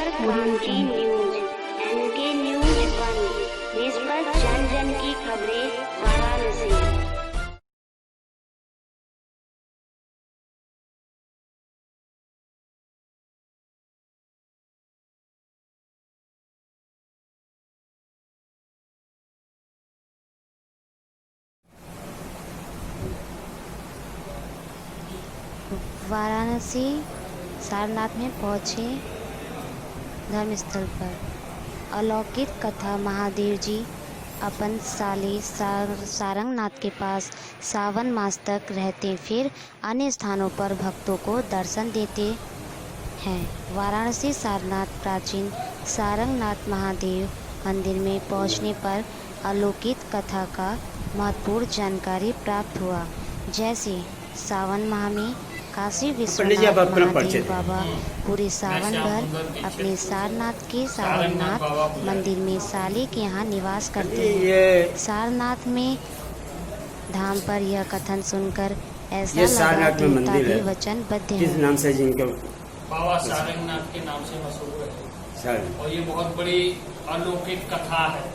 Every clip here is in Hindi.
पर क्रांति न्यूज, एनके न्यूज 1, निष्पक्ष जन जन की खबरें, वाराणसी। वाराणसी सारनाथ में पहुँचे धर्मस्थल पर अलौकिक कथा। महादेव जी अपन साली सारंगनाथ के पास सावन मास तक रहते, फिर अन्य स्थानों पर भक्तों को दर्शन देते हैं। वाराणसी सारनाथ प्राचीन सारंगनाथ महादेव मंदिर में पहुंचने पर अलौकिक कथा का महत्वपूर्ण जानकारी प्राप्त हुआ। जैसे सावन माह में काशी विश्वनाथ महादेव बाबा पूरे सावन भर अपने सारनाथ के सारनाथ मंदिर में साली के यहाँ निवास करते हैं। सारनाथ में धाम पर यह कथन सुनकर ऐसा लगा देवता भी वचनबद्ध है। किस नाम से जिनके बाबा सारंगनाथ के नाम से मशहूर है और ये बहुत बड़ी अलौकिक कथा है,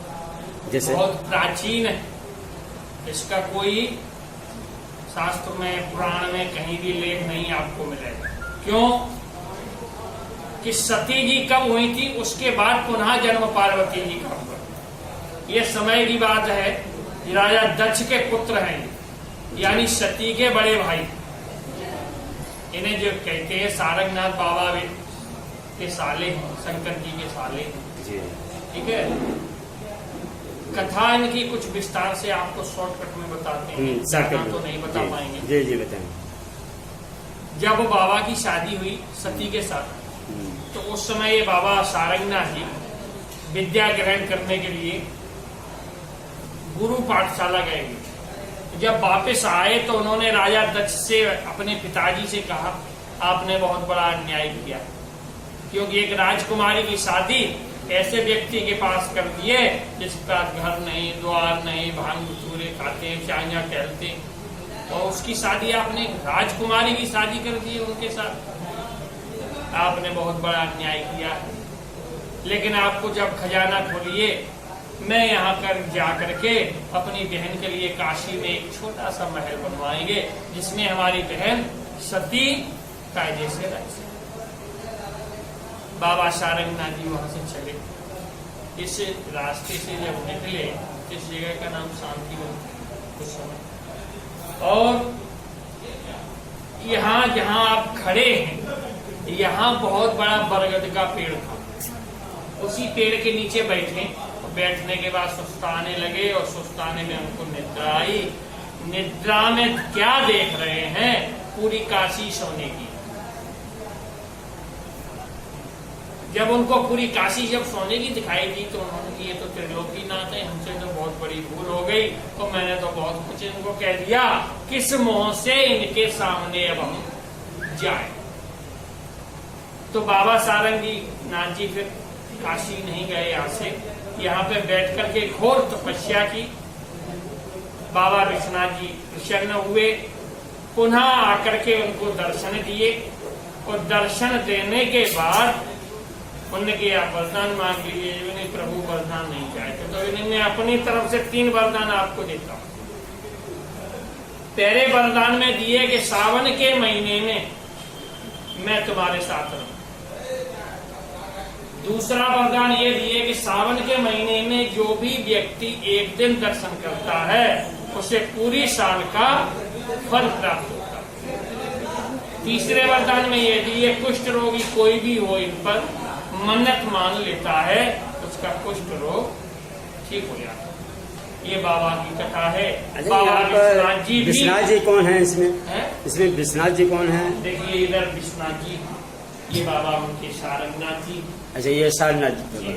जैसे बहुत प्राचीन है। इसका कोई शास्त्र में, पुराण में कहीं भी लेख नहीं आपको मिलेगा। क्यों कि सती जी कब हुई थी, उसके बाद पुनः जन्म पार्वती जी का हुआ। ये समय की बात है। राजा दक्ष के पुत्र हैं, यानी सती के बड़े भाई। इन्हें जो कहते हैं सारंगनाथ बाबा के साले, शंकर जी के साले। ठीक है, कथा इनकी कुछ विस्तार से आपको शॉर्टकट में बताते हैं, ज्यादा तो नहीं बता पाएंगे। जी जी बताएं। जब बाबा की शादी हुई सती के साथ, तो उस समय ये बाबा सारंगनाथ जी विद्या ग्रहण करने के लिए गुरु पाठशाला गए। जब वापस आए तो उन्होंने राजा दक्ष से, अपने पिताजी से कहा, आपने बहुत बड़ा अन्याय किया, क्योंकि एक राजकुमारी की शादी ऐसे व्यक्ति के पास कर दिए जिसका घर नहीं, द्वार नहीं, भांग चूरे खाते, चाइया टहलते, और उसकी शादी आपने, राजकुमारी की शादी कर दी उनके साथ। आपने बहुत बड़ा अन्याय किया। लेकिन आपको जब खजाना खोलिए, मैं यहाँ कर जा करके अपनी बहन के लिए काशी में एक छोटा सा महल बनवाएंगे, जिसमें हमारी बहन सती कायदे से रह सके। बाबा सारंगनाथ जी वहां से चले। इस रास्ते से जब निकले, इस जगह का नाम शांतिवन उस समय, और यहाँ जहाँ आप खड़े हैं, यहाँ बहुत बड़ा बरगद का पेड़ था। उसी पेड़ के नीचे बैठे, बैठने के बाद सुस्ताने लगे, और सुस्ताने में उनको निद्रा आई। निद्रा में क्या देख रहे हैं? पूरी काशी सोने की। जब उनको पूरी काशी जब सोने की दिखाई दी, तो उन्होंने कि ये तो त्रिलोकीनाथ है, हमसे तो बहुत बड़ी भूल हो गई, तो मैंने तो बहुत कुछ इनको कह दिया, किस मोह से इनके सामने अब हम जाए। तो बाबा सारंगनाथ जी फिर काशी नहीं गए, यहाँ से यहाँ पे बैठ करके घोर तपस्या की। बाबा विश्वनाथ जी प्रसन्न हुए, पुनः आकर के उनको दर्शन दिए, और दर्शन देने के बाद उन्होंने किया, वरदान मांग लीजिए। नहीं प्रभु वरदान नहीं चाहते, तो इन्हें मैं अपनी तरफ से 3 वरदान आपको देता हूं। पहले वरदान में दिए कि सावन के महीने में मैं तुम्हारे साथ रहूं। दूसरा वरदान ये दिए कि सावन के महीने में जो भी व्यक्ति एक दिन दर्शन करता है, उसे पूरी साल का फल प्राप्त होता है। तीसरे वरदान में ये दिए, कुष्ठ रोगी कोई भी हो, इन पर मन्नत मान लेता है, उसका कुष्ठ रोग ठीक हो जाता है। ये बाबा की कथा है। बाबा विश्वनाथ जी कौन है इसमें? इसमें विश्वनाथ जी कौन है? देखिए इधर विश्वनाथ जी, ये बाबा उनके सारंगनाथ जी। अच्छा, ये सारनाथ जी,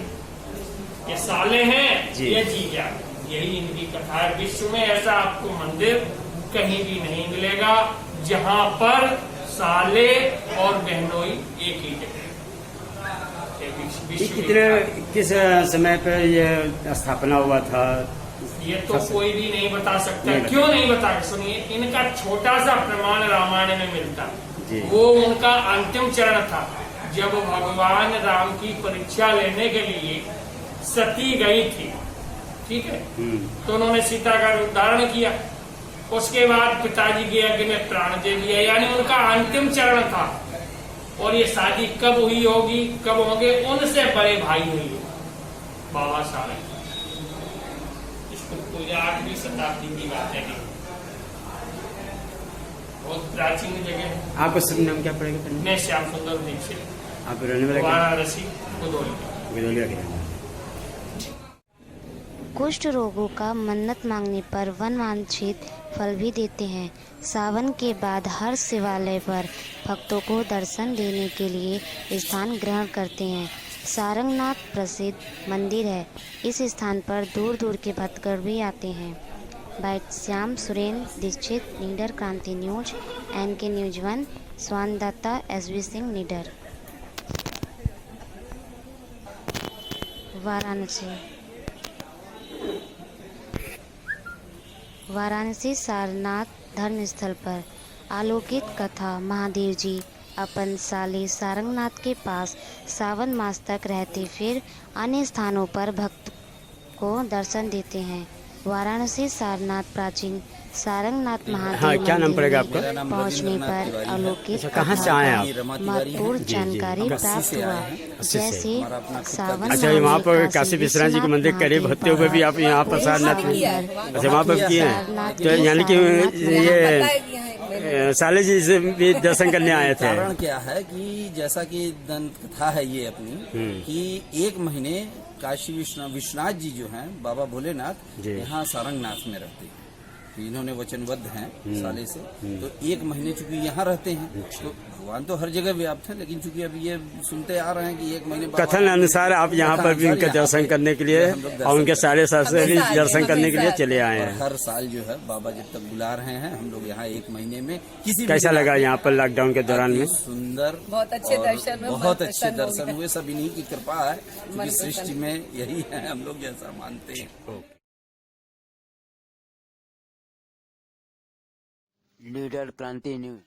ये साले हैं, ये जीजा। यही इनकी कथा है। विश्व में ऐसा आपको मंदिर कहीं भी नहीं मिलेगा जहाँ पर साले और बहनोई एक ही जगह। कितने किस समय पर ये स्थापना हुआ था? ये तो कोई भी नहीं बता सकता। क्यों नहीं बता? सुनिए, इनका छोटा सा प्रमाण रामायण में मिलता, वो उनका अंतिम चरण था। जब भगवान राम की परीक्षा लेने के लिए सती गई थी, ठीक है, तो उन्होंने सीता का उद्धारण किया। उसके बाद पिताजी के यज्ञ में प्राण दे दिया, यानी उनका अंतिम चरण था। और ये शादी कब हुई होगी, कब होंगे, उनसे बड़े भाई हुई होगी बाबा सारंग। इसको 8वीं शताब्दी की बात है, बहुत प्राचीन जगह है। आपका शुभ नाम क्या पड़ेगा? मैं श्याम सुंदर दीक्षित, आप रहने वाले वाराणसी गुदौलिया के? कुष्ठ रोगों का मन्नत मांगने पर वन वांछित फल भी देते हैं। सावन के बाद हर शिवालय पर भक्तों को दर्शन देने के लिए स्थान ग्रहण करते हैं। सारंगनाथ प्रसिद्ध मंदिर है। इस स्थान पर दूर दूर के भक्तगण भी आते हैं। By Shyam Surendra Dixit, Nidar Kranti news, NK news 1, स्वानदाता SB सिंह, नीडर, वाराणसी सारनाथ धर्मस्थल पर अलौकिक कथा। महादेव जी अपन साले सारंगनाथ के पास सावन मास तक रहते, फिर अन्य स्थानों पर भक्त को दर्शन देते हैं। वाराणसी सारनाथ प्राचीन सारंगनाथ महादेव क्या नाम पड़ेगा आपका? पहुंचने पर अलौकिक कहाँ से आए आप? महत्वपूर्ण जानकारी प्राप्त हुआ। जैसे सावन अच्छा, वहाँ पर काशी विश्वनाथ जी के मंदिर करीब होते हुए भी आप यहाँ पर सारनाथ में, अच्छा वहाँ पर किए हैं, तो यानी कि ये साले जी से भी दर्शन करने आए थे। कारण क्या है कि जैसा कि दंत कथा है ये अपनी, कि 1 महीने काशी विश्वनाथ जी जो हैं, बाबा भोलेनाथ यहाँ सारंगनाथ में रहते हैं। इन्होंने वचनबद्ध हैं साले से, तो 1 महीने चूंकि यहाँ रहते हैं, तो भगवान तो हर जगह व्याप्त है, लेकिन चूंकि अब ये सुनते आ रहे हैं कि 1 महीने कथन अनुसार आप यहाँ पर भी उनका दर्शन करने के लिए और उनके सारे शास्त्र भी दर्शन करने के लिए चले आए हैं। हर साल जो है बाबा जब तक बुला रहे हैं, हम लोग यहाँ 1 महीने में किसी कैसा लगा यहाँ पर लॉकडाउन के दौरान में? सुंदर, बहुत अच्छे दर्शन, बहुत अच्छे दर्शन हुए। सब इन्हीं की कृपा है, क्योंकि सृष्टि में यही है, हम लोग जैसा मानते हैं। लीडर क्रांति न्यूज।